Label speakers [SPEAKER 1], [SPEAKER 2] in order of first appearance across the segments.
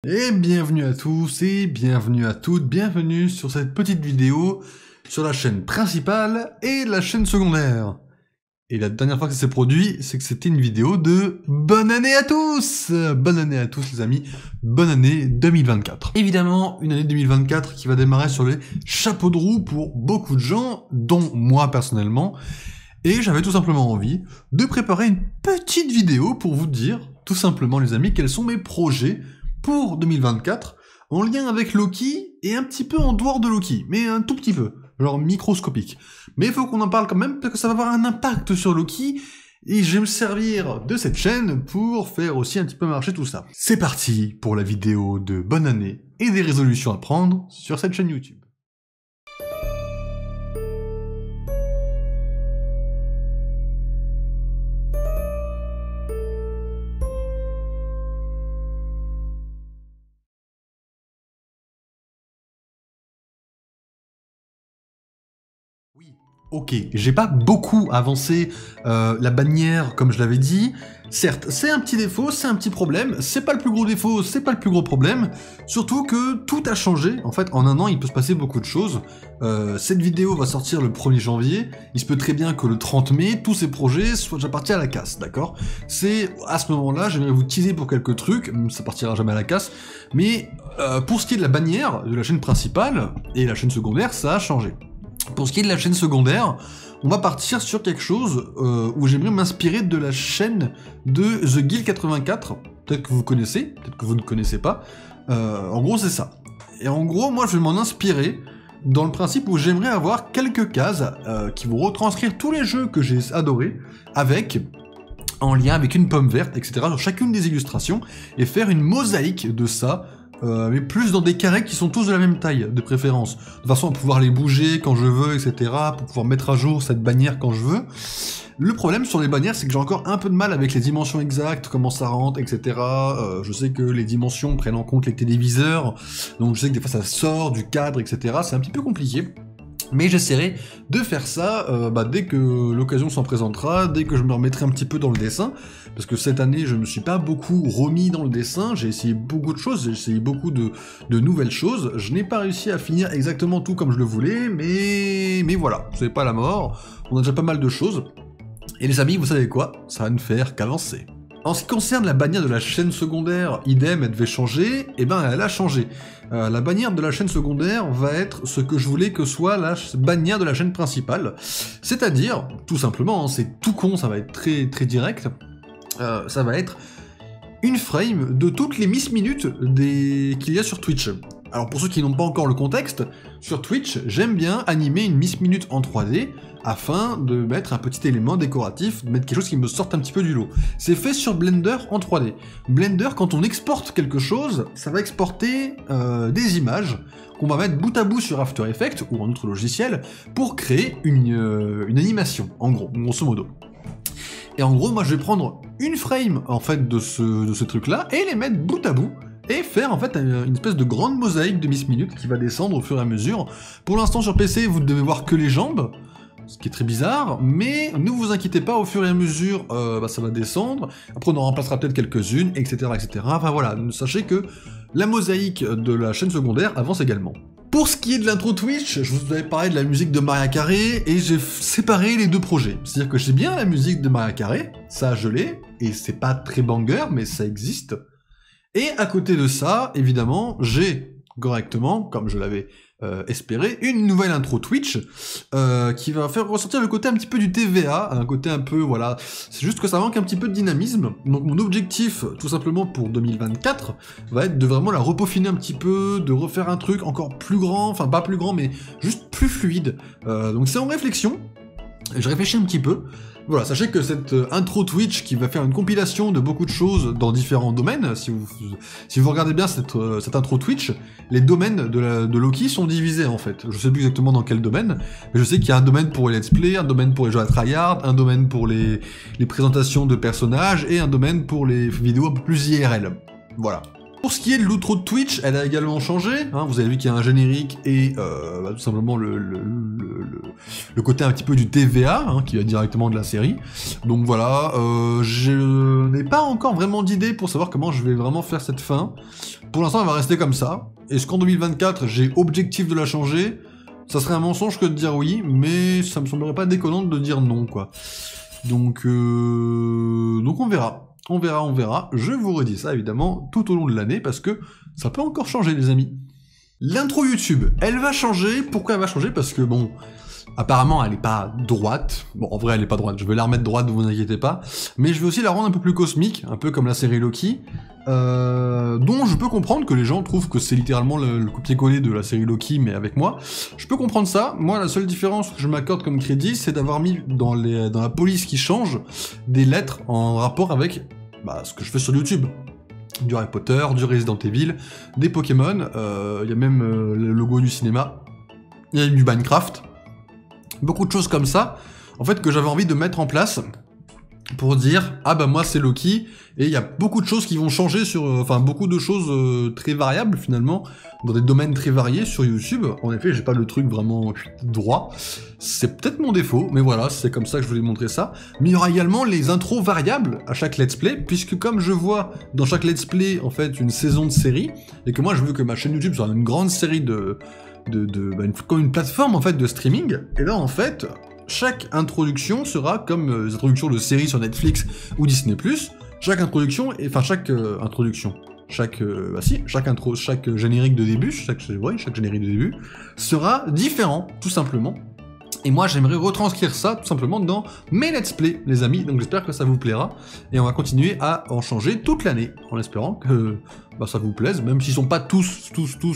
[SPEAKER 1] Et bienvenue à tous et bienvenue à toutes, bienvenue sur cette petite vidéo sur la chaîne principale et la chaîne secondaire. Et la dernière fois que ça s'est produit, c'est que c'était une vidéo de bonne année à tous! Bonne année à tous les amis, bonne année 2024. Évidemment, une année 2024 qui va démarrer sur les chapeaux de roue pour beaucoup de gens, dont moi personnellement. Et j'avais tout simplement envie de préparer une petite vidéo pour vous dire, tout simplement les amis, quels sont mes projets pour 2024, en lien avec Loki, et un petit peu en dehors de Loki, mais un tout petit peu, genre microscopique. Mais il faut qu'on en parle quand même, parce que ça va avoir un impact sur Loki, et je vais me servir de cette chaîne pour faire aussi un petit peu marcher tout ça. C'est parti pour la vidéo de bonne année, et des résolutions à prendre sur cette chaîne YouTube. Oui, ok, j'ai pas beaucoup avancé la bannière comme je l'avais dit. Certes, c'est un petit défaut, c'est un petit problème, c'est pas le plus gros défaut, c'est pas le plus gros problème, surtout que tout a changé, en fait en un an il peut se passer beaucoup de choses. Cette vidéo va sortir le 1er janvier, il se peut très bien que le 30 mai, tous ces projets soient déjà partis à la casse, d'accord? C'est à ce moment-là, j'aimerais vous teaser pour quelques trucs, ça partira jamais à la casse, mais pour ce qui est de la bannière, de la chaîne principale, et la chaîne secondaire, ça a changé. Pour ce qui est de la chaîne secondaire, on va partir sur quelque chose où j'aimerais m'inspirer de la chaîne de The Guild 84. Peut-être que vous connaissez, peut-être que vous ne connaissez pas. En gros, c'est ça. Et en gros, moi, je vais m'en inspirer dans le principe où j'aimerais avoir quelques cases qui vont retranscrire tous les jeux que j'ai adorés, en lien avec une pomme verte, etc. sur chacune des illustrations, et faire une mosaïque de ça, mais plus dans des carrés qui sont tous de la même taille, de préférence, de façon à pouvoir les bouger quand je veux, etc., pour pouvoir mettre à jour cette bannière quand je veux. Le problème sur les bannières, c'est que j'ai encore un peu de mal avec les dimensions exactes, comment ça rentre, etc. Je sais que les dimensions prennent en compte les téléviseurs, donc je sais que des fois ça sort du cadre, etc. C'est un petit peu compliqué. Mais j'essaierai de faire ça dès que l'occasion s'en présentera, dès que je me remettrai un petit peu dans le dessin, parce que cette année je me suis pas beaucoup remis dans le dessin, j'ai essayé beaucoup de choses, j'ai essayé beaucoup de nouvelles choses, je n'ai pas réussi à finir exactement tout comme je le voulais, mais voilà, c'est pas la mort, on a déjà pas mal de choses, et les amis, vous savez quoi, ça va ne faire qu'avancer. En ce qui concerne la bannière de la chaîne secondaire, idem, elle devait changer, et ben elle a changé. La bannière de la chaîne secondaire va être ce que je voulais que soit la bannière de la chaîne principale. C'est-à-dire, tout simplement, hein, c'est tout con, ça va être très, très direct, ça va être une frame de toutes les Miss Minutes qu'il y a sur Twitch. Alors pour ceux qui n'ont pas encore le contexte, sur Twitch, j'aime bien animer une Miss Minute en 3D, afin de mettre un petit élément décoratif, de mettre quelque chose qui me sorte un petit peu du lot. C'est fait sur Blender en 3D. Blender, quand on exporte quelque chose, ça va exporter des images qu'on va mettre bout à bout sur After Effects ou un autre logiciel pour créer une animation, en gros, grosso modo. Et en gros, moi je vais prendre une frame en fait de ce truc-là et les mettre bout à bout et faire en fait une espèce de grande mosaïque de Miss Minute qui va descendre au fur et à mesure. Pour l'instant sur PC, vous ne devez voir que les jambes, ce qui est très bizarre, mais ne vous inquiétez pas, au fur et à mesure, ça va descendre, après on en remplacera peut-être quelques-unes, etc., etc. Enfin voilà, sachez que la mosaïque de la chaîne secondaire avance également. Pour ce qui est de l'intro Twitch, je vous avais parlé de la musique de Mariah Carey, et j'ai séparé les deux projets. C'est-à-dire que j'ai bien la musique de Mariah Carey, ça je l'ai, et c'est pas très banger, mais ça existe. Et à côté de ça, évidemment, j'ai correctement, comme je l'avais espéré, une nouvelle intro Twitch qui va faire ressortir le côté un petit peu du TVA, un côté un peu, voilà, c'est juste que ça manque un petit peu de dynamisme. Donc mon objectif, tout simplement pour 2024, va être de vraiment la repeaufiner un petit peu, de refaire un truc encore plus grand, enfin pas plus grand, mais juste plus fluide. Donc c'est en réflexion, je réfléchis un petit peu. Voilà, sachez que cette intro Twitch qui va faire une compilation de beaucoup de choses dans différents domaines, si vous regardez bien cette intro Twitch, les domaines de Loki sont divisés en fait. Je sais plus exactement dans quel domaine, mais je sais qu'il y a un domaine pour les let's play, un domaine pour les jeux à tryhard, un domaine pour les présentations de personnages, et un domaine pour les vidéos un peu plus IRL. Voilà. Pour ce qui est de l'outro de Twitch, elle a également changé. Hein, vous avez vu qu'il y a un générique et tout simplement le côté un petit peu du TVA, hein, qui va directement de la série. Donc voilà, je n'ai pas encore vraiment d'idée pour savoir comment je vais vraiment faire cette fin. Pour l'instant, elle va rester comme ça. Est-ce qu'en 2024, j'ai objectif de la changer? Ça serait un mensonge que de dire oui, mais ça me semblerait pas déconnant de dire non, quoi. Donc on verra. On verra. Je vous redis ça, évidemment, tout au long de l'année, parce que ça peut encore changer, les amis. L'intro YouTube, elle va changer. Pourquoi elle va changer? Parce que, bon, apparemment, elle est pas droite. Bon, en vrai, elle est pas droite. Je vais la remettre droite, vous inquiétez pas. Mais je vais aussi la rendre un peu plus cosmique, un peu comme la série Loki, dont je peux comprendre que les gens trouvent que c'est littéralement le copier-coller de la série Loki, mais avec moi. Je peux comprendre ça. Moi, la seule différence que je m'accorde comme crédit, c'est d'avoir mis dans la police qui change des lettres en rapport avec ce que je fais sur YouTube. Du Harry Potter, du Resident Evil, des Pokémon, y a même le logo du cinéma, il y a du Minecraft, beaucoup de choses comme ça, en fait, que j'avais envie de mettre en place pour dire, ah bah moi c'est Loki, et il y a beaucoup de choses qui vont changer sur, enfin beaucoup de choses très variables finalement, dans des domaines très variés sur YouTube. En effet, j'ai pas le truc vraiment droit, c'est peut-être mon défaut, mais voilà, c'est comme ça que je voulais montrer ça. Mais il y aura également les intros variables à chaque let's play, puisque comme je vois dans chaque let's play en fait une saison de série, et que moi je veux que ma chaîne YouTube soit une grande série comme une plateforme en fait de streaming, et là en fait, chaque introduction sera comme les introductions de séries sur Netflix ou Disney+. Chaque introduction, chaque générique de début, chaque générique de début sera différent, tout simplement. Et moi, j'aimerais retranscrire ça, tout simplement, dans mes let's play, les amis. Donc j'espère que ça vous plaira. Et on va continuer à en changer toute l'année, en espérant que ça vous plaise, même s'ils sont pas tous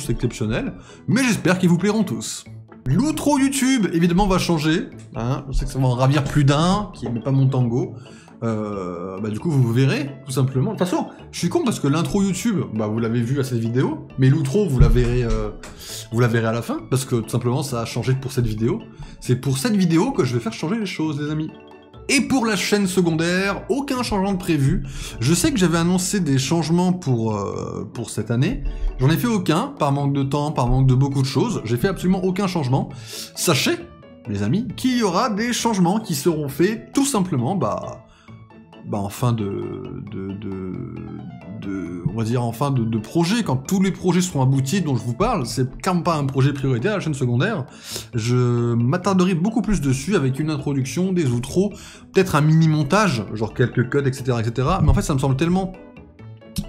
[SPEAKER 1] exceptionnels. Mais j'espère qu'ils vous plairont tous. L'outro YouTube, évidemment, va changer. Hein, je sais que ça va en ravir plus d'un, qui n'aimait pas mon tango. Du coup, vous verrez, tout simplement. De toute façon, je suis con parce que l'intro YouTube, vous l'avez vu à cette vidéo, mais l'outro, vous la verrez à la fin, parce que tout simplement, ça a changé pour cette vidéo. C'est pour cette vidéo que je vais faire changer les choses, les amis. Et pour la chaîne secondaire, aucun changement de prévu. Je sais que j'avais annoncé des changements pour cette année. J'en ai fait aucun, par manque de temps, par manque de beaucoup de choses. J'ai fait absolument aucun changement. Sachez, les amis, qu'il y aura des changements qui seront faits tout simplement, en fin de projet, quand tous les projets seront aboutis dont je vous parle. C'est quand même pas un projet prioritaire, la chaîne secondaire. Je m'attarderai beaucoup plus dessus avec une introduction, des outros, peut-être un mini-montage, genre quelques cuts, etc., etc. Mais en fait, ça me semble tellement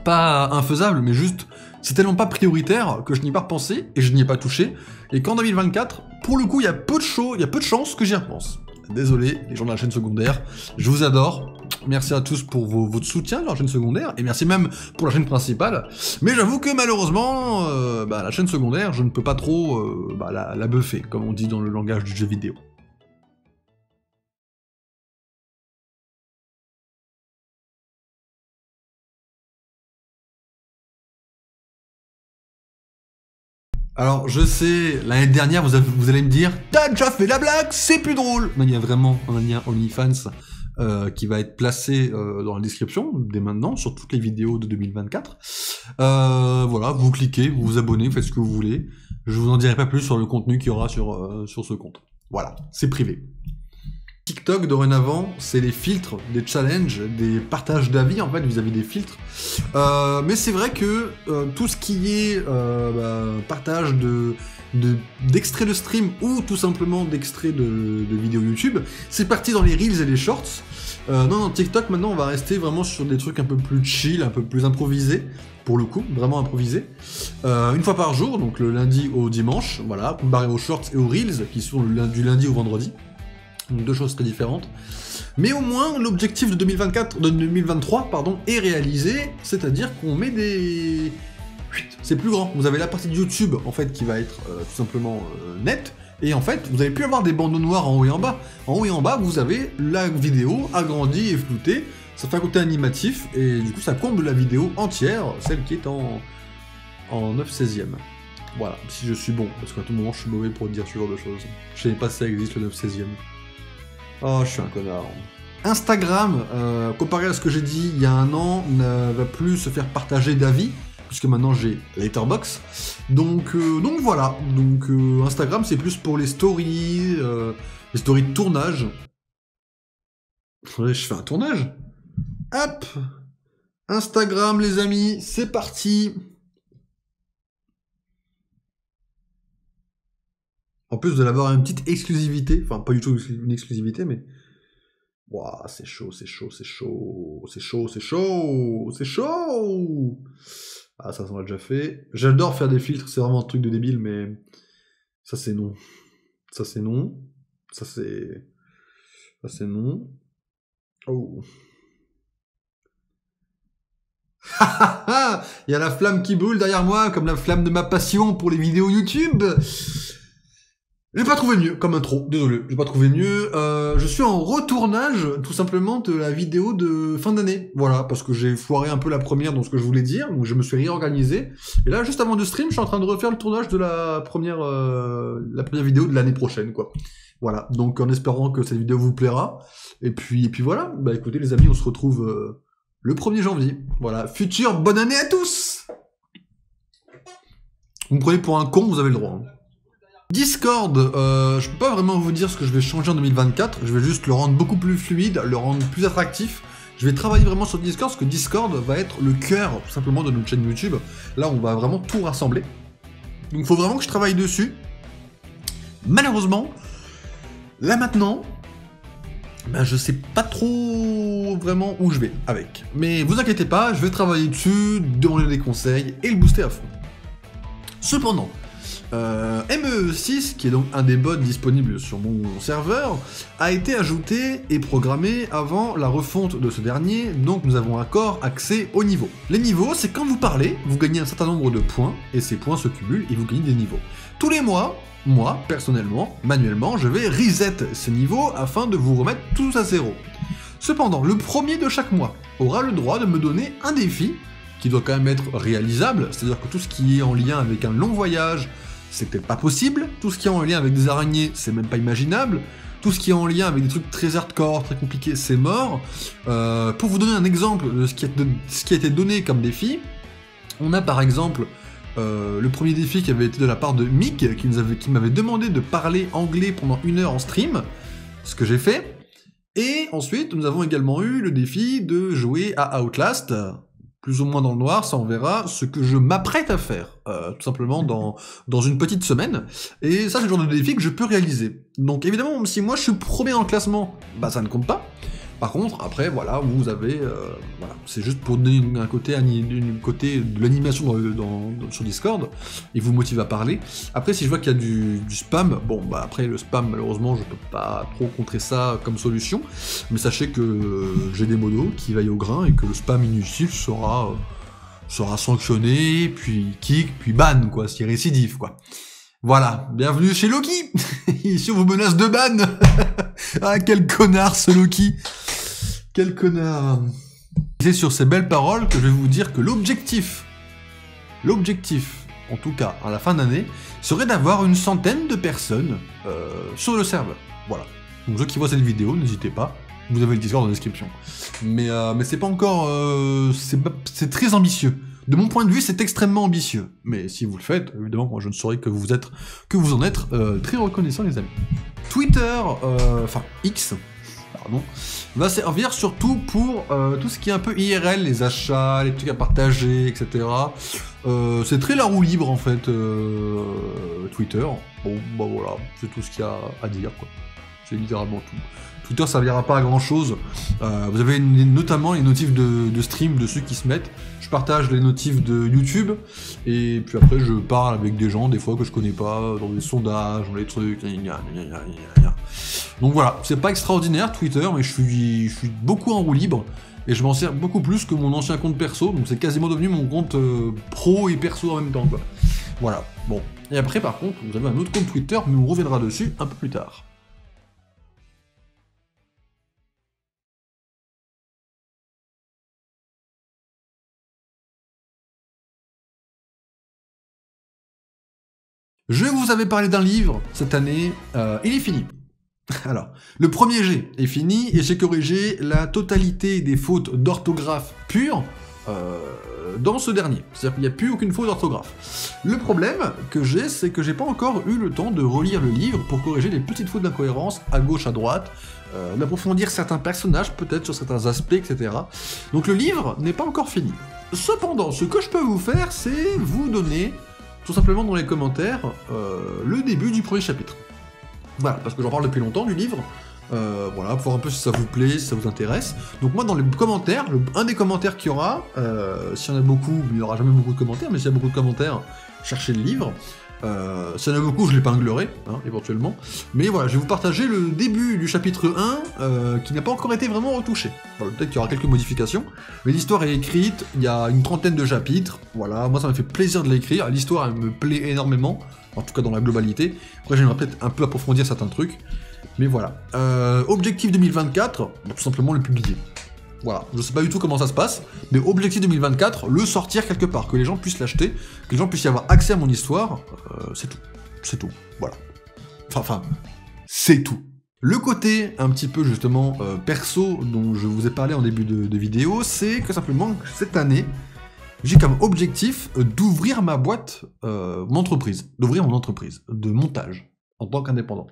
[SPEAKER 1] pas infaisable, mais juste, c'est tellement pas prioritaire que je n'y ai pas repensé et je n'y ai pas touché. Et qu'en 2024, pour le coup, il y a peu de chances que j'y repense. Désolé, les gens de la chaîne secondaire, je vous adore. Merci à tous pour votre soutien dans la chaîne secondaire, et merci même pour la chaîne principale. Mais j'avoue que malheureusement, la chaîne secondaire, je ne peux pas trop la buffer, comme on dit dans le langage du jeu vidéo. Alors, je sais, l'année dernière, vous allez me dire « T'as déjà fait la blague, c'est plus drôle !» Mais il y a vraiment un lien OnlyFans qui va être placé dans la description, dès maintenant, sur toutes les vidéos de 2024. Voilà, vous cliquez, vous vous abonnez, vous faites ce que vous voulez. Je vous en dirai pas plus sur le contenu qu'il y aura sur ce compte. Voilà, c'est privé. TikTok, dorénavant, c'est les filtres, des challenges, des partages d'avis, en fait, vis-à-vis des filtres. Mais c'est vrai que tout ce qui est partage d'extraits de stream ou tout simplement d'extraits de vidéos YouTube, c'est parti dans les Reels et les Shorts. Non, TikTok, maintenant, on va rester vraiment sur des trucs un peu plus chill, un peu plus improvisés, pour le coup, vraiment improvisés. Une fois par jour, donc le lundi au dimanche, voilà, comparé aux Shorts et aux Reels, qui sont du lundi au vendredi. Donc deux choses très différentes. Mais au moins, l'objectif de 2023 est réalisé, c'est-à-dire qu'on met des... C'est plus grand. Vous avez la partie de YouTube, en fait, qui va être tout simplement nette, et en fait, vous n'allez plus avoir des bandeaux noirs en haut et en bas. En haut et en bas, vous avez la vidéo agrandie et floutée, ça fait un côté animatif, et du coup, ça comble la vidéo entière, celle qui est en 9/16e. Voilà, si je suis bon, parce qu'à tout moment, je suis mauvais pour dire ce genre de choses. Je savais pas si ça existe, le 9/16e. Oh, je suis un connard. Instagram, comparé à ce que j'ai dit il y a un an, ne va plus se faire partager d'avis. puisque maintenant j'ai Letterboxd. Donc voilà, donc Instagram c'est plus pour les stories de tournage. Faudrait que je fais un tournage. Hop, Instagram les amis, c'est parti. En plus de l'avoir une petite exclusivité, enfin pas du tout une exclusivité, mais... Waouh, c'est chaud, c'est chaud, c'est chaud, c'est chaud, c'est chaud, c'est chaud. Ah, ça on l'a déjà fait. J'adore faire des filtres, c'est vraiment un truc de débile, mais... Ça c'est non. Ça c'est non. Ça c'est... Ça c'est non. Oh. Il y a la flamme qui boule derrière moi, comme la flamme de ma passion pour les vidéos YouTube. J'ai pas trouvé mieux comme intro, désolé, j'ai pas trouvé mieux. Je suis en retournage, tout simplement, de la vidéo de fin d'année. Voilà, parce que j'ai foiré un peu la première dans ce que je voulais dire, donc je me suis réorganisé. Et là, juste avant de stream, je suis en train de refaire le tournage de la première vidéo de l'année prochaine, quoi. Voilà, donc en espérant que cette vidéo vous plaira. Et puis voilà, bah écoutez les amis, on se retrouve le 1er janvier. Voilà, future bonne année à tous. Vous me prenez pour un con, vous avez le droit. Hein. Discord, je peux pas vraiment vous dire ce que je vais changer en 2024, je vais juste le rendre beaucoup plus fluide, le rendre plus attractif. Je vais travailler vraiment sur Discord, parce que Discord va être le cœur, tout simplement, de notre chaîne YouTube. Là, on va vraiment tout rassembler. Donc il faut vraiment que je travaille dessus. Malheureusement, là maintenant, ben, je sais pas trop vraiment où je vais avec. Mais vous inquiétez pas, je vais travailler dessus, demander des conseils et le booster à fond. Cependant, ME6, qui est donc un des bots disponibles sur mon serveur, a été ajouté et programmé avant la refonte de ce dernier, donc nous avons encore accès aux niveaux. Les niveaux, c'est quand vous parlez, vous gagnez un certain nombre de points, et ces points se cumulent et vous gagnez des niveaux. Tous les mois, moi, personnellement, manuellement, je vais reset ces niveaux afin de vous remettre tous à zéro. Cependant, le premier de chaque mois aura le droit de me donner un défi qui doit quand même être réalisable, c'est-à-dire que tout ce qui est en lien avec un long voyage, c'est peut-être pas possible, tout ce qui est en lien avec des araignées, c'est même pas imaginable, tout ce qui est en lien avec des trucs très hardcore, très compliqués, c'est mort. Pour vous donner un exemple de ce qui a été donné comme défi, on a par exemple le premier défi qui avait été de la part de Mick, qui m'avait demandé de parler anglais pendant 1 heure en stream, ce que j'ai fait, et ensuite nous avons également eu le défi de jouer à Outlast, plus ou moins dans le noir, ça on verra, ce que je m'apprête à faire, tout simplement dans une petite semaine, et ça c'est le genre de défi que je peux réaliser. Donc évidemment, même si moi je suis premier dans le classement, bah ça ne compte pas. Par contre, après, voilà, vous avez... voilà, c'est juste pour donner un côté de l'animation sur Discord, et vous motive à parler. Après, si je vois qu'il y a du spam, bon, bah après, le spam, malheureusement, je peux pas trop contrer ça comme solution, mais sachez que j'ai des modos qui veillent au grain, et que le spam inutile sera sanctionné, puis kick, puis ban, quoi, ce qui est récidive, quoi. Voilà, bienvenue chez Loki. Ici on vous menace de ban. Ah quel connard ce Loki. Quel connard. C'est sur ces belles paroles que je vais vous dire que l'objectif, en tout cas à la fin d'année, serait d'avoir une centaine de personnes sur le serveur. Voilà. Donc ceux qui voient cette vidéo, n'hésitez pas. Vous avez le Discord dans la description. Mais c'est pas encore... c'est très ambitieux. De mon point de vue, c'est extrêmement ambitieux. Mais si vous le faites, évidemment, moi je ne saurais que vous en êtes très reconnaissant, les amis. Twitter, enfin X, pardon, va servir surtout pour tout ce qui est un peu IRL, les achats, les trucs à partager, etc. C'est très la roue libre en fait, Twitter. Bon, bah voilà, c'est tout ce qu'il y a à dire, quoi. C'est littéralement tout. Twitter servira pas à grand chose. Vous avez notamment les notifs de stream de ceux qui se mettent. Je partage les notifs de YouTube. Et puis après, je parle avec des gens, des fois que je connais pas, dans des sondages, dans les trucs. Donc voilà, c'est pas extraordinaire Twitter, mais je suis beaucoup en roue libre. Et je m'en sers beaucoup plus que mon ancien compte perso. Donc c'est quasiment devenu mon compte pro et perso en même temps, quoi. Voilà, bon. Et après, par contre, vous avez un autre compte Twitter, mais on reviendra dessus un peu plus tard. Je vous avais parlé d'un livre cette année, il est fini. Alors, le premier jet est fini et j'ai corrigé la totalité des fautes d'orthographe pures dans ce dernier. C'est-à-dire qu'il n'y a plus aucune faute d'orthographe. Le problème que j'ai, c'est que j'ai pas encore eu le temps de relire le livre pour corriger les petites fautes d'incohérence à gauche, à droite, d'approfondir certains personnages, peut-être sur certains aspects, etc. Donc le livre n'est pas encore fini. Cependant, ce que je peux vous faire, c'est vous donner, tout simplement dans les commentaires, le début du premier chapitre. Voilà, parce que j'en parle depuis longtemps du livre. Voilà, pour voir un peu si ça vous plaît, si ça vous intéresse. Donc moi, dans les commentaires, un des commentaires qu'il y aura, s'il y en a beaucoup, il n'y aura jamais beaucoup de commentaires, mais s'il y a beaucoup de commentaires, cherchez le livre. S'il y en a beaucoup, je l'épinglerai, hein, éventuellement. Mais voilà, je vais vous partager le début du chapitre 1, qui n'a pas encore été vraiment retouché. Voilà, peut-être qu'il y aura quelques modifications, mais l'histoire est écrite, il y a une trentaine de chapitres, voilà, moi ça m'a fait plaisir de l'écrire, l'histoire elle me plaît énormément, en tout cas dans la globalité. Après j'aimerais peut-être un peu approfondir certains trucs, mais voilà. Objectif 2024, tout simplement le publier. Voilà, je sais pas du tout comment ça se passe, mais objectif 2024, le sortir quelque part, que les gens puissent l'acheter, que les gens puissent y avoir accès à mon histoire, c'est tout. C'est tout, voilà. Enfin, c'est tout. Le côté un petit peu justement perso dont je vous ai parlé en début de vidéo, c'est que simplement cette année, j'ai comme objectif d'ouvrir ma boîte, mon entreprise, d'ouvrir mon entreprise de montage en tant qu'indépendant.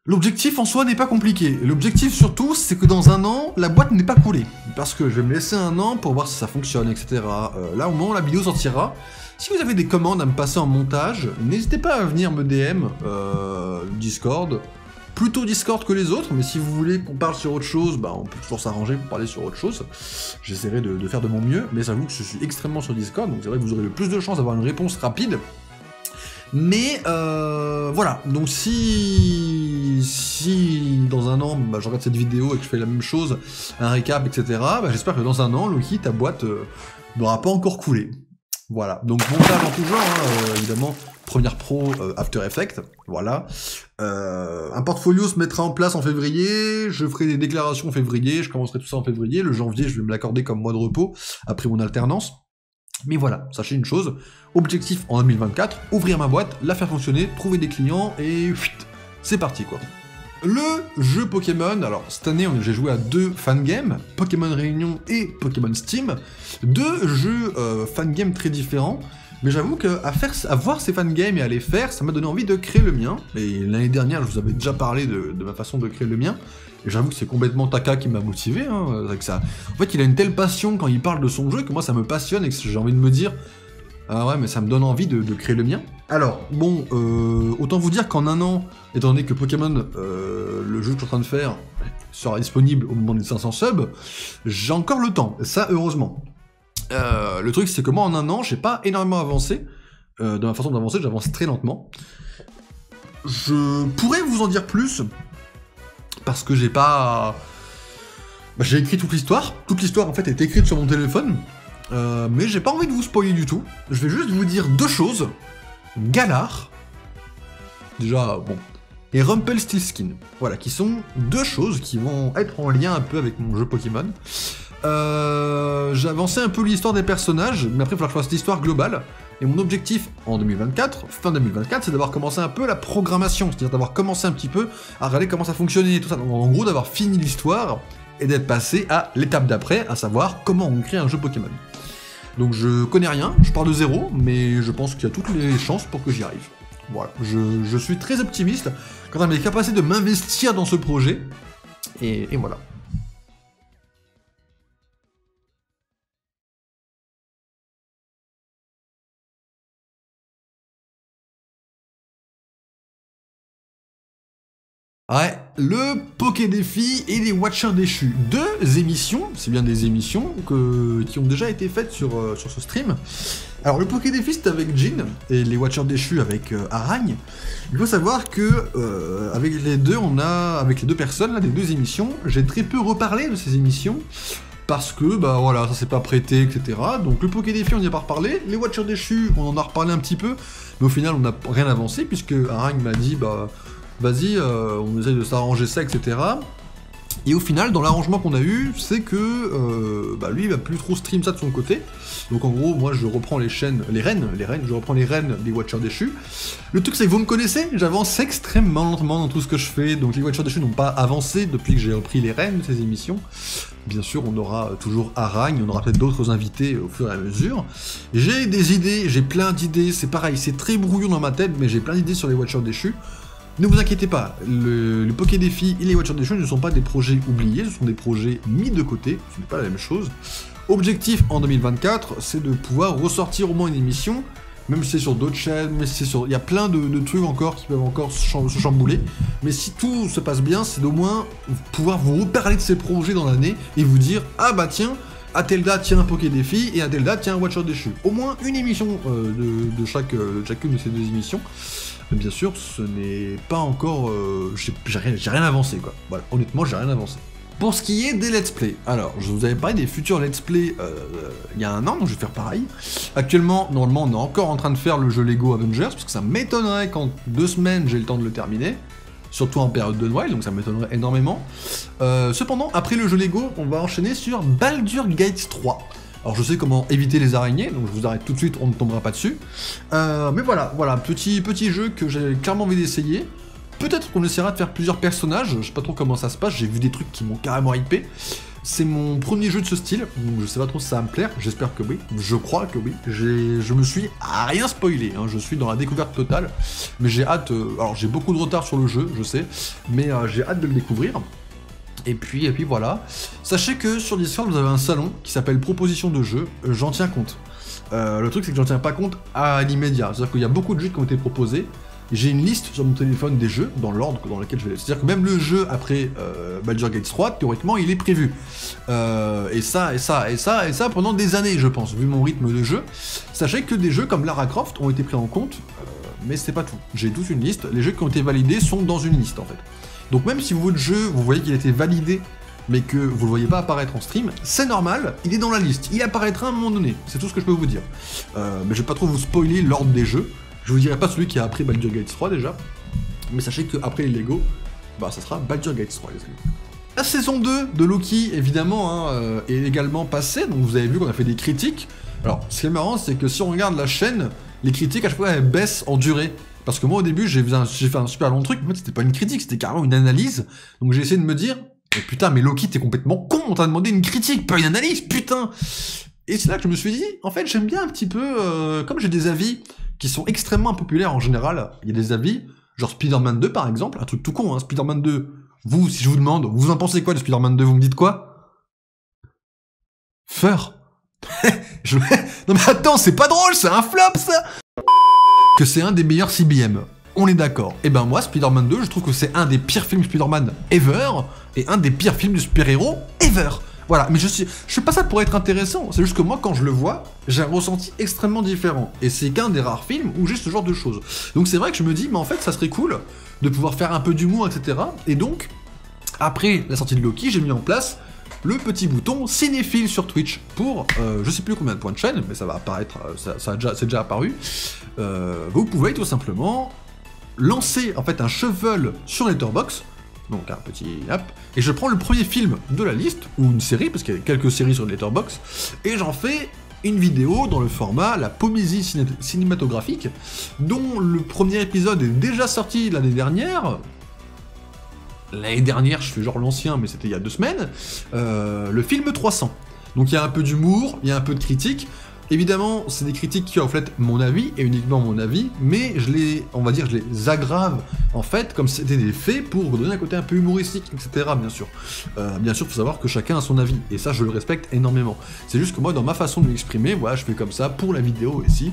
[SPEAKER 1] L'objectif en soi n'est pas compliqué. L'objectif surtout, c'est que dans un an, la boîte n'est pas coulée. Parce que je vais me laisser un an pour voir si ça fonctionne, etc. Là, au moment où la vidéo sortira, si vous avez des commandes à me passer en montage, n'hésitez pas à venir me DM Discord. Plutôt Discord que les autres, mais si vous voulez qu'on parle sur autre chose, bah on peut toujours s'arranger pour parler sur autre chose. J'essaierai de faire de mon mieux, mais j'avoue que je suis extrêmement sur Discord, donc c'est vrai que vous aurez le plus de chances d'avoir une réponse rapide. Mais voilà, donc si dans un an bah, je regarde cette vidéo et que je fais la même chose, un récap, etc., bah, j'espère que dans un an, Loki, ta boîte n'aura pas encore coulé. Voilà, donc montage en tout genre, hein, évidemment, Premiere Pro, After Effects, voilà. Un portfolio se mettra en place en février, je ferai des déclarations en février, je commencerai tout ça en février, le janvier je vais me l'accorder comme mois de repos, après mon alternance. Mais voilà, sachez une chose, objectif en 2024, ouvrir ma boîte, la faire fonctionner, trouver des clients, et c'est parti quoi. Le jeu Pokémon, alors cette année j'ai joué à 2 fangames, Pokémon Réunion et Pokémon Steam, 2 jeux fangames très différents, mais j'avoue qu'à voir ces fangames et à les faire, ça m'a donné envie de créer le mien, et l'année dernière je vous avais déjà parlé de ma façon de créer le mien, et j'avoue que c'est complètement Taka qui m'a motivé, hein, avec ça. En fait, il a une telle passion quand il parle de son jeu que moi ça me passionne et que j'ai envie de me dire ah ouais, mais ça me donne envie de créer le mien. Alors, bon, autant vous dire qu'en un an, étant donné que Pokémon, le jeu que je suis en train de faire, sera disponible au moment des 500 subs, j'ai encore le temps, ça heureusement. Le truc c'est que moi en un an, j'ai pas énormément avancé, de ma façon d'avancer, j'avance très lentement. Je pourrais vous en dire plus, parce que j'ai pas... Bah, j'ai écrit toute l'histoire en fait est écrite sur mon téléphone, mais j'ai pas envie de vous spoiler du tout. Je vais juste vous dire 2 choses. Galar, déjà, bon, et Rumpelstiltskin, voilà, qui sont 2 choses qui vont être en lien un peu avec mon jeu Pokémon. J'ai avancé un peu l'histoire des personnages, mais après il va falloir que je fasse l'histoire globale. Et mon objectif en 2024, fin 2024, c'est d'avoir commencé un peu la programmation, c'est-à-dire d'avoir commencé un petit peu à regarder comment ça fonctionnait et tout ça. Donc, en gros, d'avoir fini l'histoire et d'être passé à l'étape d'après, à savoir comment on crée un jeu Pokémon. Donc je connais rien, je pars de zéro, mais je pense qu'il y a toutes les chances pour que j'y arrive. Voilà, je suis très optimiste quant à mes capacités de m'investir dans ce projet, et voilà. Ouais, le Poké Défi et les Watchers déchus. 2 émissions, c'est bien des émissions qui ont déjà été faites sur ce stream. Alors le Poké Défi c'était avec Jin, et les Watchers déchus avec Aragne. Il faut savoir que avec les deux personnes là, des 2 émissions, j'ai très peu reparlé de ces émissions, parce que bah voilà, ça s'est pas prêté, etc. Donc le Poké Défi on n'y a pas reparlé, les Watchers déchus on en a reparlé un petit peu, mais au final on n'a rien avancé, puisque Aragne m'a dit bah... vas-y, on essaye de s'arranger ça, etc. Et au final, dans l'arrangement qu'on a eu, c'est que lui, il va plus trop stream ça de son côté. Donc en gros, moi, je reprends les rênes, je reprends les rênes des Watchers déchus. Le truc, c'est que vous me connaissez, j'avance extrêmement lentement dans tout ce que je fais, donc les Watchers déchus n'ont pas avancé depuis que j'ai repris les rênes de ces émissions. Bien sûr, on aura toujours Aragne, on aura peut-être d'autres invités au fur et à mesure. J'ai des idées, j'ai plein d'idées, c'est pareil, c'est très brouillon dans ma tête, mais j'ai plein d'idées sur les Watchers déchus. Ne vous inquiétez pas, le Poké Défi et les Watchers déchus ne sont pas des projets oubliés, ce sont des projets mis de côté, ce n'est pas la même chose. Objectif en 2024, c'est de pouvoir ressortir au moins une émission, même si c'est sur d'autres chaînes, mais si c'est sur... Il y a plein de trucs encore qui peuvent encore se chambouler, mais si tout se passe bien, c'est d'au moins pouvoir vous reparler de ces projets dans l'année et vous dire « Ah bah tiens, à telle date, tiens un Poké Défi, et à telle date, tiens un Watcher déchu. » Au moins une émission de chacune de ces deux émissions. Mais bien sûr, ce n'est pas encore... j'ai rien avancé, quoi. Voilà, honnêtement, j'ai rien avancé. Pour ce qui est des let's play, alors, je vous avais parlé des futurs let's play il y a un an, donc je vais faire pareil. Actuellement, normalement, on est encore en train de faire le jeu Lego Avengers, parce que ça m'étonnerait qu'en 2 semaines, j'ai le temps de le terminer. Surtout en période de Noël, donc ça m'étonnerait énormément. Cependant, après le jeu Lego, on va enchaîner sur Baldur's Gate 3. Alors je sais comment éviter les araignées, donc je vous arrête tout de suite, on ne tombera pas dessus. Mais voilà, petit jeu que j'ai clairement envie d'essayer. Peut-être qu'on essaiera de faire plusieurs personnages, je sais pas trop comment ça se passe, j'ai vu des trucs qui m'ont carrément hypé. C'est mon premier jeu de ce style, donc je sais pas trop si ça va me plaire, j'espère que oui, je crois que oui. Je me suis à rien spoilé, hein, je suis dans la découverte totale, mais j'ai hâte, alors j'ai beaucoup de retard sur le jeu, je sais, mais j'ai hâte de le découvrir. Et puis voilà. Sachez que sur Discord, vous avez un salon qui s'appelle Proposition de jeu, j'en tiens compte. Le truc, c'est que j'en tiens pas compte à l'immédiat. C'est-à-dire qu'il y a beaucoup de jeux qui ont été proposés. J'ai une liste sur mon téléphone des jeux, dans l'ordre dans lequel je vais... C'est-à-dire que même le jeu après Baldur's Gate 3, théoriquement, il est prévu. Et ça pendant des années, je pense, vu mon rythme de jeu. Sachez que des jeux comme Lara Croft ont été pris en compte, mais c'est pas tout. J'ai toute une liste. Les jeux qui ont été validés sont dans une liste, en fait. Donc même si votre jeu, vous voyez qu'il a été validé, mais que vous le voyez pas apparaître en stream, c'est normal, il est dans la liste, il apparaîtra à un moment donné, c'est tout ce que je peux vous dire. Mais je vais pas trop vous spoiler l'ordre des jeux, je vous dirai pas celui qui a appris Baldur's Gate 3 déjà, mais sachez qu'après les Lego, bah ça sera Baldur's Gate 3 les amis. La saison 2 de Loki, évidemment, est également passée, donc vous avez vu qu'on a fait des critiques. Alors, ce qui est marrant, c'est que si on regarde la chaîne, les critiques à chaque fois elles baissent en durée. Parce que moi au début j'ai fait un super long truc, mais en fait c'était pas une critique, c'était carrément une analyse. Donc j'ai essayé de me dire, mais putain mais Loki t'es complètement con, on t'a demandé une critique, pas une analyse, putain. Et c'est là que je me suis dit, en fait j'aime bien un petit peu, comme j'ai des avis qui sont extrêmement impopulaires en général, il y a des avis, genre Spider-Man 2 par exemple, un truc tout con, hein, Spider-Man 2, vous, si je vous demande, vous en pensez quoi de Spider-Man 2, vous me dites quoi? Feur. Non mais attends, c'est pas drôle, c'est un flop ça. Que c'est un des meilleurs CBM. On est d'accord. Et ben moi, Spider-Man 2, je trouve que c'est un des pires films Spider-Man ever, et un des pires films de super-héros ever. Voilà, mais je fais pas ça pour être intéressant, c'est juste que moi, quand je le vois, j'ai un ressenti extrêmement différent. Et c'est qu'un des rares films où j'ai ce genre de choses. Donc c'est vrai que je me dis, mais en fait, ça serait cool de pouvoir faire un peu d'humour, etc. Et donc, après la sortie de Loki, j'ai mis en place le petit bouton cinéphile sur Twitch pour je sais plus combien de points de chaîne, mais ça va apparaître, c'est déjà apparu. Vous pouvez tout simplement lancer en fait un shovel sur Letterboxd, donc un petit app, et je prends le premier film de la liste, ou une série, parce qu'il y a quelques séries sur Letterboxd, et j'en fais une vidéo dans le format la pomésie cinématographique, dont le premier épisode est déjà sorti l'année dernière. L'année dernière, je fais genre l'ancien, mais c'était il y a 2 semaines, le film 300. Donc il y a un peu d'humour, il y a un peu de critique. Évidemment, c'est des critiques qui reflètent mon avis, et uniquement mon avis, mais je les aggrave, en fait, comme c'était des faits, pour donner un côté un peu humoristique, etc., bien sûr. Bien sûr, il faut savoir que chacun a son avis, et ça, je le respecte énormément. C'est juste que moi, dans ma façon de m'exprimer, voilà, je fais comme ça, pour la vidéo ici,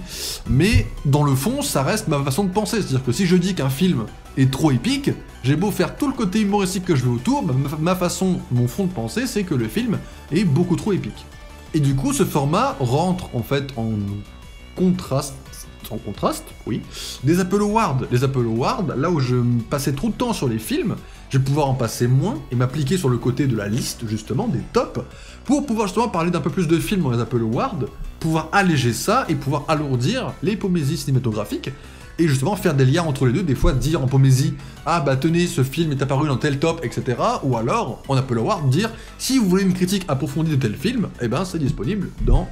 [SPEAKER 1] mais dans le fond, ça reste ma façon de penser, c'est-à-dire que si je dis qu'un film est trop épique, j'ai beau faire tout le côté humoristique que je veux autour, ma façon, mon fond de pensée, c'est que le film est beaucoup trop épique. Et du coup, ce format rentre en fait en contraste, oui, des Apple Awards. Les Apple Awards, là où je passais trop de temps sur les films, je vais pouvoir en passer moins et m'appliquer sur le côté de la liste, justement, des tops, pour pouvoir justement parler d'un peu plus de films dans les Apple Awards, pouvoir alléger ça et pouvoir alourdir les pomésies cinématographiques. et justement faire des liens entre les deux, des fois dire en pomésie « Ah bah tenez, ce film est apparu dans tel top, etc. » Ou alors, on Apple Award, dire « Si vous voulez une critique approfondie de tel film, eh ben c'est disponible dans... »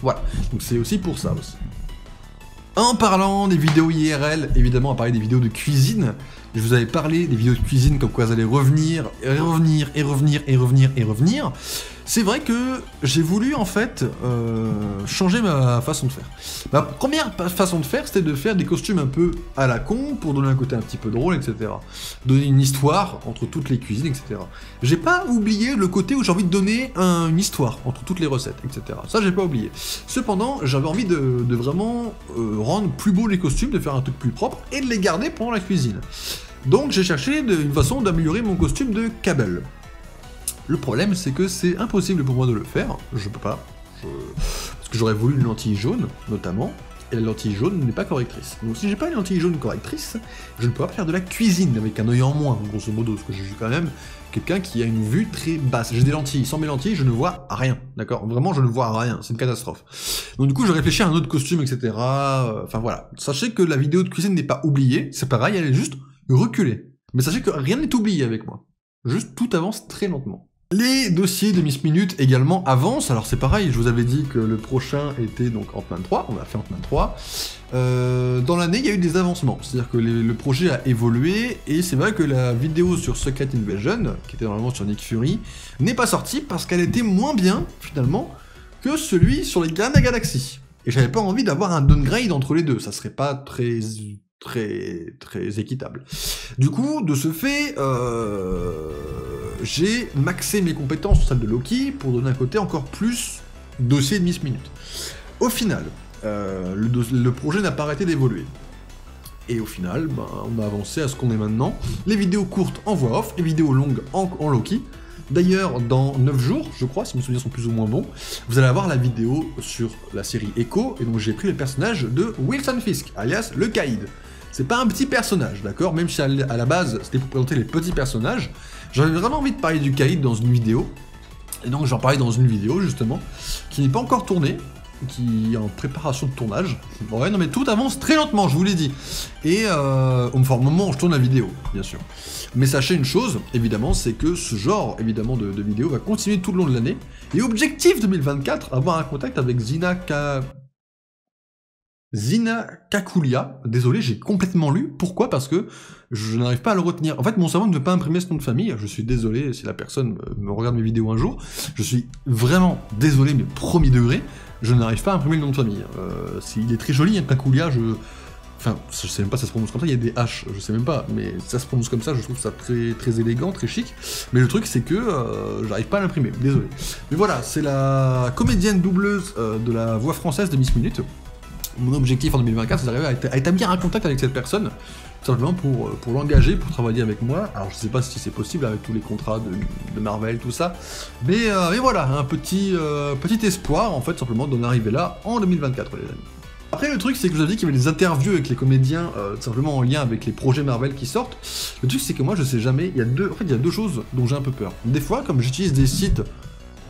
[SPEAKER 1] Voilà, donc c'est aussi pour ça aussi. En parlant des vidéos IRL, évidemment, à parler des vidéos de cuisine, je vous avais parlé des vidéos de cuisine comme quoi elles allaient revenir, et revenir, et revenir, et revenir, et revenir. C'est vrai que j'ai voulu, en fait, changer ma façon de faire. Ma première façon de faire, c'était de faire des costumes un peu à la con, pour donner un côté un petit peu drôle, etc. Donner une histoire entre toutes les cuisines, etc. J'ai pas oublié le côté où j'ai envie de donner une histoire entre toutes les recettes, etc. Ça, j'ai pas oublié. Cependant, j'avais envie de vraiment rendre plus beaux les costumes, de faire un truc plus propre, et de les garder pendant la cuisine. Donc j'ai cherché une façon d'améliorer mon costume de Cable. Le problème, c'est que c'est impossible pour moi de le faire, je peux pas, parce que j'aurais voulu une lentille jaune, notamment, et la lentille jaune n'est pas correctrice. Donc si j'ai pas une lentille jaune correctrice, je ne peux pas faire de la cuisine avec un œil en moins, grosso modo, parce que je suis quand même quelqu'un qui a une vue très basse. J'ai des lentilles, sans mes lentilles, je ne vois rien, d'accord? Vraiment, je ne vois rien, c'est une catastrophe. Donc du coup, j'ai réfléchi à un autre costume, etc. Enfin voilà. Sachez que la vidéo de cuisine n'est pas oubliée, c'est pareil, elle est juste reculée. Mais sachez que rien n'est oublié avec moi. Juste tout avance très lentement. Les dossiers de Miss Minute également avancent, alors c'est pareil, je vous avais dit que le prochain était donc Ant-Man 3, on a fait Ant-Man 3. Dans l'année, il y a eu des avancements, c'est-à-dire que le projet a évolué, et c'est vrai que la vidéo sur Secret Invasion, qui était normalement sur Nick Fury, n'est pas sortie parce qu'elle était moins bien, finalement, que celui sur les Gardiens de la Galaxie. Et j'avais pas envie d'avoir un downgrade entre les deux, ça serait pas très équitable. Du coup, de ce fait, j'ai maxé mes compétences sur celle de Loki pour donner un côté encore plus dossier de Miss Minute. Au final, le projet n'a pas arrêté d'évoluer. Et au final, on a avancé à ce qu'on est maintenant. Les vidéos courtes en voix off, les vidéos longues en Loki. D'ailleurs, dans 9 jours, je crois, si mes souvenirs sont plus ou moins bons, vous allez avoir la vidéo sur la série Echo, et donc j'ai pris le personnage de Wilson Fisk, alias le Caïd. C'est pas un petit personnage, d'accord? Même si à la base, c'était pour présenter les petits personnages, j'avais vraiment envie de parler du Caïd dans une vidéo, et donc j'en parlais dans une vidéo, justement, qui n'est pas encore tournée, qui est en préparation de tournage. Ouais, non mais tout avance très lentement, je vous l'ai dit. Et au moment où je tourne la vidéo, bien sûr. Mais sachez une chose, évidemment, c'est que ce genre, évidemment, de vidéo va continuer tout le long de l'année. Et objectif 2024, avoir un contact avec Zina Kakulia. Désolé, j'ai complètement lu. Pourquoi? Parce que je n'arrive pas à le retenir. En fait, mon cerveau ne veut pas imprimer ce nom de famille. Je suis désolé si la personne me regarde mes vidéos un jour. Je suis vraiment désolé, mais premier degré. Je n'arrive pas à imprimer le nom de famille. Il est très joli, hein, Kakulia, Enfin, je sais même pas si ça se prononce comme ça, il y a des H, je sais même pas, mais ça se prononce comme ça, je trouve ça très élégant, très chic. Mais le truc, c'est que j'arrive pas à l'imprimer, désolé. Mais voilà, c'est la comédienne doubleuse de la voix française de Miss Minute. Mon objectif en 2024, c'est d'arriver à établir un contact avec cette personne, tout simplement pour l'engager, pour travailler avec moi. Alors je sais pas si c'est possible avec tous les contrats de Marvel, tout ça, mais voilà, un petit espoir, en fait, simplement d'en arriver là en 2024, les amis. Après, le truc, c'est que je vous avais dit qu'il y avait des interviews avec les comédiens, simplement en lien avec les projets Marvel qui sortent. Le truc, c'est que moi, je sais jamais, il y a deux choses dont j'ai un peu peur. Des fois, comme j'utilise des sites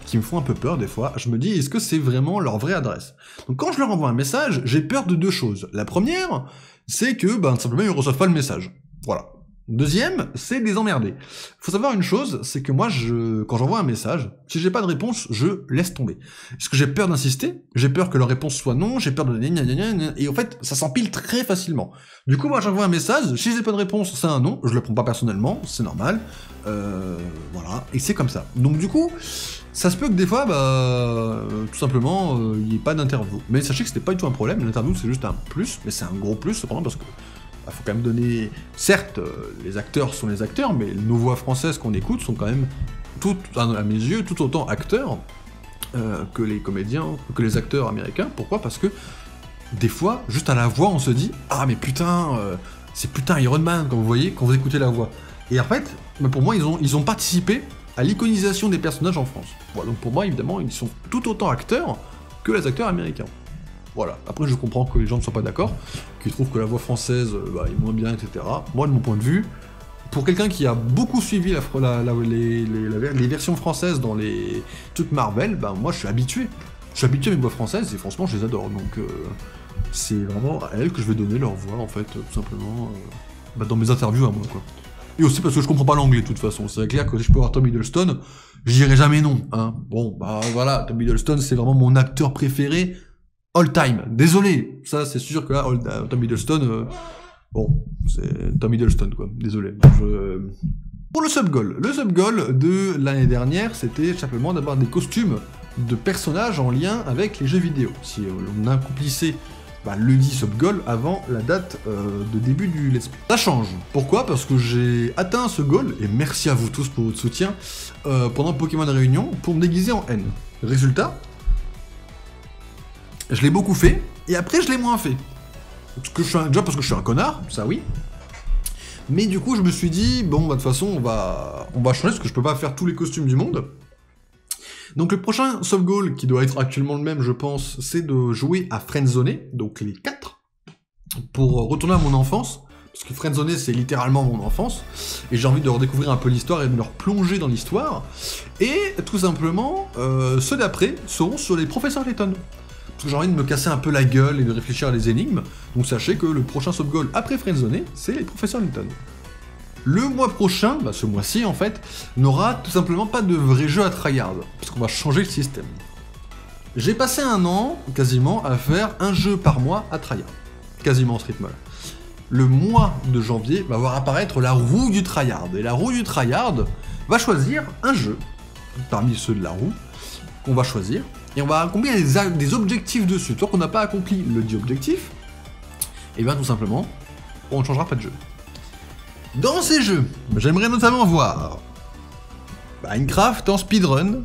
[SPEAKER 1] qui me font un peu peur, des fois, je me dis, est-ce que c'est vraiment leur vraie adresse? Donc quand je leur envoie un message, j'ai peur de deux choses. La première, c'est que, simplement, ils ne reçoivent pas le message. Voilà. Deuxième, c'est les emmerder. Faut savoir une chose, c'est que moi, quand j'envoie un message, si j'ai pas de réponse, je laisse tomber. Parce que j'ai peur d'insister, j'ai peur que leur réponse soit non, j'ai peur de... Et en fait, ça s'empile très facilement. Du coup, moi, j'envoie un message, si j'ai pas de réponse, c'est un non, je le prends pas personnellement, c'est normal. Voilà, et c'est comme ça. Donc du coup, ça se peut que des fois, tout simplement, il n'y ait pas d'interview. Mais sachez que c'était pas du tout un problème, l'interview c'est juste un plus, mais c'est un gros plus cependant parce que faut quand même donner... Certes, les acteurs sont les acteurs, mais nos voix françaises qu'on écoute sont quand même, à mes yeux, tout autant acteurs que les comédiens, que les acteurs américains. Pourquoi? Parce que, des fois, juste à la voix, on se dit « Ah, mais putain, c'est putain Iron Man », quand vous voyez, quand vous écoutez la voix. Et en fait, pour moi, ils ont participé à l'iconisation des personnages en France. Voilà, donc pour moi, évidemment, ils sont tout autant acteurs que les acteurs américains. Voilà. Après, je comprends que les gens ne soient pas d'accord, qu'ils trouvent que la voix française est moins bien, etc. Moi, de mon point de vue, pour quelqu'un qui a beaucoup suivi les versions françaises dans les trucs Marvel, moi, je suis habitué. Je suis habitué à mes voix françaises et franchement je les adore, donc c'est vraiment à elles que je vais donner leur voix en fait, tout simplement, dans mes interviews à moi quoi. Et aussi parce que je comprends pas l'anglais de toute façon, c'est clair que si je peux avoir Tom Hiddleston, je dirais jamais non, hein. Bon, bah voilà, Tom Hiddleston c'est vraiment mon acteur préféré all time. Désolé, ça c'est sûr que là, Tom Hiddleston, bon, c'est Tom Hiddleston quoi, désolé. Pour le sub-goal de l'année dernière, c'était simplement d'avoir des costumes de personnages en lien avec les jeux vidéo. Si on accomplissait le dit sub-goal avant la date de début du let's play. Ça change. Pourquoi? Parce que j'ai atteint ce goal, et merci à vous tous pour votre soutien, pendant Pokémon Réunion, pour me déguiser en N. Résultat, je l'ai beaucoup fait, et après je l'ai moins fait. Déjà parce que je suis un connard, ça oui. Mais du coup je me suis dit, bon bah de toute façon on va changer, parce que je peux pas faire tous les costumes du monde. Donc le prochain sub-goal, qui doit être actuellement le même je pense, c'est de jouer à Friendzoné, donc les 4, pour retourner à mon enfance, parce que Friendzoné c'est littéralement mon enfance, et j'ai envie de redécouvrir un peu l'histoire et de me replonger dans l'histoire, et tout simplement, ceux d'après seront sur les professeurs Layton. Parce que j'ai envie de me casser un peu la gueule et de réfléchir à des énigmes, donc sachez que le prochain sub-goal après Friendzoné, c'est les professeurs Layton. Le mois prochain, ce mois-ci en fait, n'aura tout simplement pas de vrai jeu à tryhard, parce qu'on va changer le système. J'ai passé un an, quasiment, à faire un jeu par mois à tryhard. Quasiment à ce rythme-là. Le mois de janvier va voir apparaître la roue du tryhard, et la roue du tryhard va choisir un jeu, parmi ceux de la roue, qu'on va choisir, et on va accomplir des objectifs dessus. Tant qu'on n'a pas accompli le dit objectif, et bien tout simplement, on ne changera pas de jeu. Dans ces jeux, j'aimerais notamment voir Minecraft en speedrun,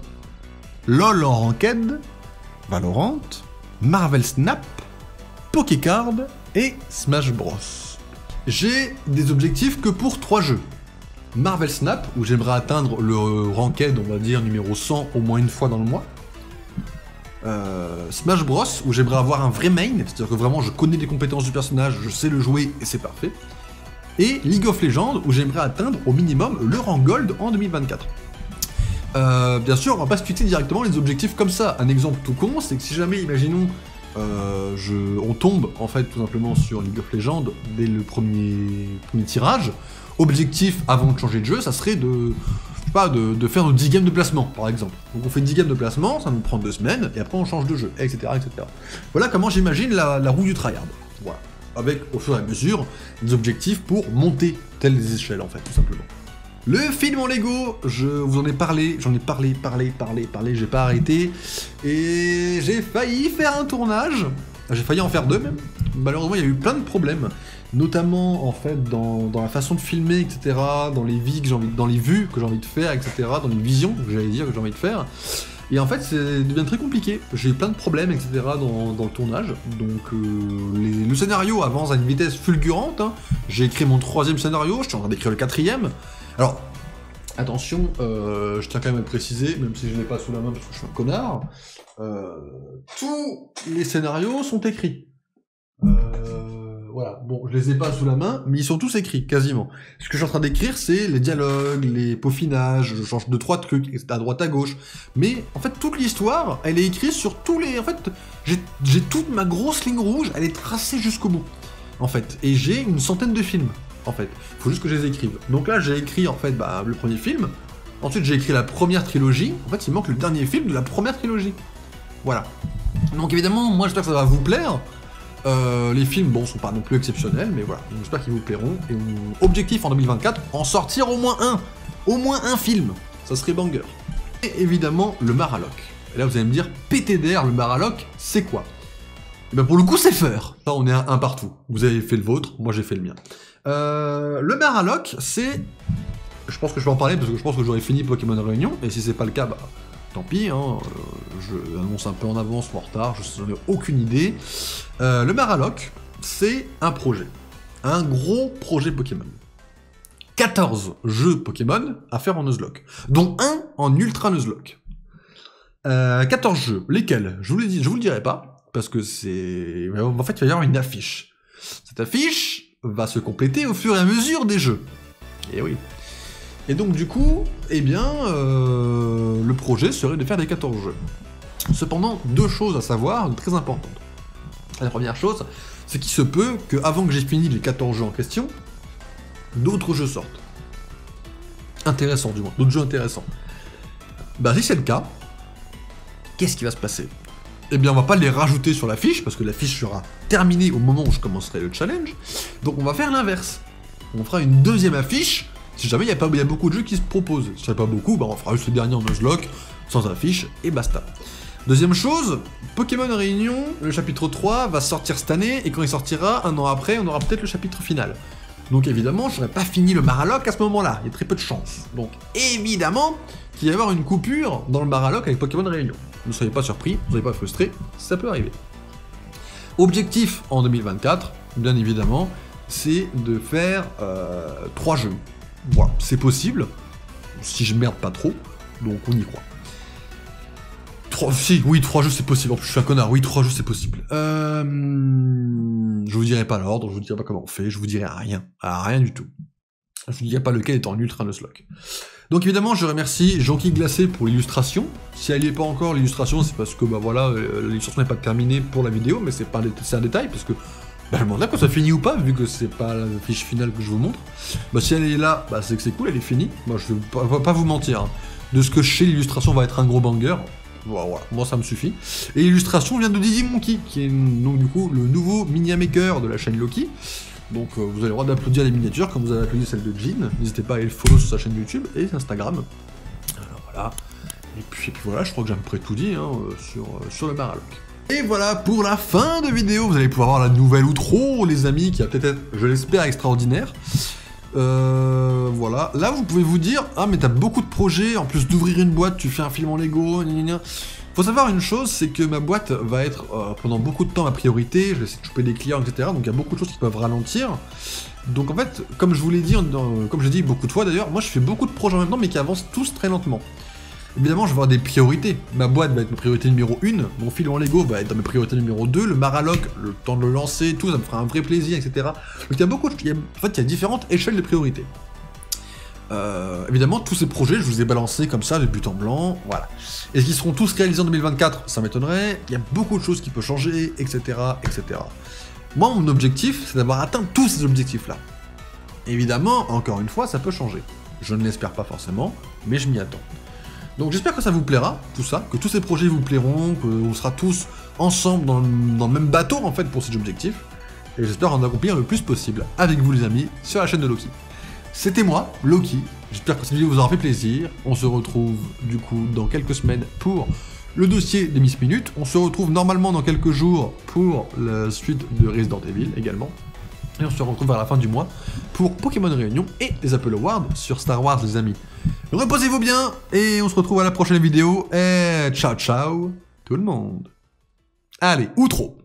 [SPEAKER 1] LoL en ranked, Valorant, Marvel Snap, Pokécard et Smash Bros. J'ai des objectifs que pour 3 jeux. Marvel Snap, où j'aimerais atteindre le ranked, on va dire, numéro 100 au moins une fois dans le mois. Smash Bros, où j'aimerais avoir un vrai main, c'est-à-dire que vraiment je connais les compétences du personnage, je sais le jouer et c'est parfait. Et League of Legends, où j'aimerais atteindre au minimum le rang Gold en 2024. Bien sûr, on va pas se fixer directement les objectifs comme ça. Un exemple tout con, c'est que si jamais, imaginons, on tombe en fait tout simplement sur League of Legends dès le premier tirage, objectif avant de changer de jeu, ça serait de faire nos 10 games de placement, par exemple. Donc on fait 10 games de placement, ça nous prend 2 semaines, et après on change de jeu, etc. etc. Voilà comment j'imagine la roue du tryhard. Voilà. Avec, au fur et à mesure, des objectifs pour monter telles des échelles, en fait, tout simplement. Le film en Lego, je vous en ai parlé, j'en ai parlé, j'ai pas arrêté, et j'ai failli faire un tournage, j'ai failli en faire 2 même. Malheureusement, il y a eu plein de problèmes, notamment, en fait, dans la façon de filmer, etc., dans les vues que j'ai envie de faire, etc., dans les visions, que j'allais dire, que j'ai envie de faire. Et en fait, ça devient très compliqué. J'ai eu plein de problèmes, etc. dans le tournage. Donc, le scénario avance à une vitesse fulgurante. Hein. J'ai écrit mon 3e scénario, je suis en train d'écrire le 4e. Alors, attention, je tiens quand même à le préciser, même si je ne l'ai pas sous la main parce que je suis un connard. Tous les scénarios sont écrits. Voilà, bon, je les ai pas sous la main, mais ils sont tous écrits, quasiment. Ce que je suis en train d'écrire, c'est les dialogues, les peaufinages, je change 2-3 trucs, à droite à gauche. Mais, en fait, toute l'histoire, elle est écrite sur tous les... En fait, j'ai toute ma grosse ligne rouge, elle est tracée jusqu'au bout, en fait. Et j'ai une centaine de films, en fait. Il faut juste que je les écrive. Donc là, j'ai écrit, en fait, le premier film. Ensuite, j'ai écrit la première trilogie. En fait, il manque le dernier film de la première trilogie. Voilà. Donc, évidemment, moi, j'espère que ça va vous plaire. Les films, bon, sont pas non plus exceptionnels, mais voilà, j'espère qu'ils vous plairont. Et mon objectif en 2024, en sortir au moins un film, ça serait banger. Et évidemment, le Maraloc. Et là, vous allez me dire, PTDR, le Maraloc, c'est quoi? Et ben pour le coup, c'est Feur. Ça, on est un partout. Vous avez fait le vôtre, moi j'ai fait le mien. Le Maraloc, c'est... Je pense que je vais en parler parce que je pense que j'aurai fini Pokémon Réunion, et si c'est pas le cas, tant pis, hein, je l'annonce un peu en avance ou en retard, je n'en ai aucune idée. Le Maraloc, c'est un projet. Un gros projet Pokémon. 14 jeux Pokémon à faire en Nuzlocke, dont un en Ultra Nuzlocke. 14 jeux, lesquels? Je vous le dirai pas, parce que c'est... En fait, il va y avoir une affiche. Cette affiche va se compléter au fur et à mesure des jeux. Et oui. Et donc du coup, eh bien, le projet serait de faire des 14 jeux. Cependant, deux choses à savoir, très importantes. La première chose, c'est qu'il se peut que, avant que j'ai fini les 14 jeux en question, d'autres jeux sortent. Intéressants du moins, d'autres jeux intéressants. Bah si c'est le cas, qu'est-ce qui va se passer? Eh bien on va pas les rajouter sur la fiche, parce que la fiche sera terminée au moment où je commencerai le challenge, donc on va faire l'inverse. On fera une deuxième affiche, si jamais il y a beaucoup de jeux qui se proposent. Si il n'y a pas beaucoup, bah on fera juste le dernier en Nuzlocke, sans affiche, et basta. Deuxième chose, Pokémon Réunion, le chapitre 3 va sortir cette année, et quand il sortira, un an après, on aura peut-être le chapitre final. Donc évidemment, je n'aurais pas fini le Maralock à ce moment-là, il y a très peu de chance. Donc évidemment qu'il va y avoir une coupure dans le Maralock avec Pokémon Réunion. Ne soyez pas surpris, ne soyez pas frustrés, ça peut arriver. Objectif en 2024, bien évidemment, c'est de faire 3 jeux. Voilà, c'est possible, si je merde pas trop, donc on y croit. 3 jeux c'est possible, en plus je suis un connard, oui 3 jeux c'est possible. Je vous dirai pas l'ordre, je vous dirai pas comment on fait, je vous dirai rien du tout. Je vous dirai pas lequel est en Ultra Nuzlocke. Donc évidemment je remercie Jonky Glacé pour l'illustration. Si elle n'y est pas encore l'illustration, c'est parce que bah voilà, l'illustration n'est pas terminée pour la vidéo, mais c'est un détail, parce que bah, je me demande quand ça finit ou pas, vu que c'est pas la fiche finale que je vous montre. Bah si elle est là, bah c'est que c'est cool, elle est finie. Moi je vais pas vous mentir, hein. De ce que je sais, l'illustration va être un gros banger. Voilà, moi ça me suffit. Et l'illustration vient de Didi Monkey, qui est donc du coup le nouveau mini maker de la chaîne Loki. Donc vous avez le droit d'applaudir les miniatures comme vous avez applaudi celle de Jean. N'hésitez pas à aller le follow sur sa chaîne YouTube et Instagram. Alors voilà. Et puis voilà, je crois que j'ai à peu près tout dit hein, sur le Maralock. Et voilà pour la fin de vidéo. Vous allez pouvoir voir la nouvelle outro, les amis, qui va peut-être être, je l'espère, extraordinaire. Voilà, là vous pouvez vous dire, ah mais t'as beaucoup de projets, en plus d'ouvrir une boîte, tu fais un film en Lego, gna gna gna. Faut savoir une chose, c'est que ma boîte va être pendant beaucoup de temps ma priorité, je vais essayer de choper des clients, etc. Donc il y a beaucoup de choses qui peuvent ralentir. Donc en fait, comme je vous l'ai dit, comme j'ai dit beaucoup de fois d'ailleurs, moi je fais beaucoup de projets en même temps mais qui avancent tous très lentement. Évidemment, je vais avoir des priorités. Ma boîte va être ma priorité numéro 1, mon film en Lego va être dans mes priorités numéro 2, le Maralock, le temps de le lancer, tout, ça me fera un vrai plaisir, etc. Donc il y a beaucoup de... En fait, il y a différentes échelles de priorités. Évidemment, tous ces projets, je vous ai balancés comme ça, de but en blanc, voilà. Est-ce qu'ils seront tous réalisés en 2024? Ça m'étonnerait. Il y a beaucoup de choses qui peuvent changer, etc., etc. Moi, mon objectif, c'est d'avoir atteint tous ces objectifs-là. Évidemment, encore une fois, ça peut changer. Je ne l'espère pas forcément, mais je m'y attends. Donc j'espère que ça vous plaira, tout ça, que tous ces projets vous plairont, qu'on sera tous ensemble dans le même bateau, en fait, pour ces objectifs. Et j'espère en accomplir le plus possible, avec vous les amis, sur la chaîne de Loki. C'était moi, Loki, j'espère que cette vidéo vous aura fait plaisir. On se retrouve, du coup, dans quelques semaines pour le dossier des Miss Minutes. On se retrouve normalement dans quelques jours pour la suite de Resident Evil, également. Et on se retrouve vers la fin du mois pour Pokémon Réunion et les Apple Awards sur Star Wars, les amis. Reposez-vous bien, et on se retrouve à la prochaine vidéo, et ciao ciao tout le monde. Allez, outro.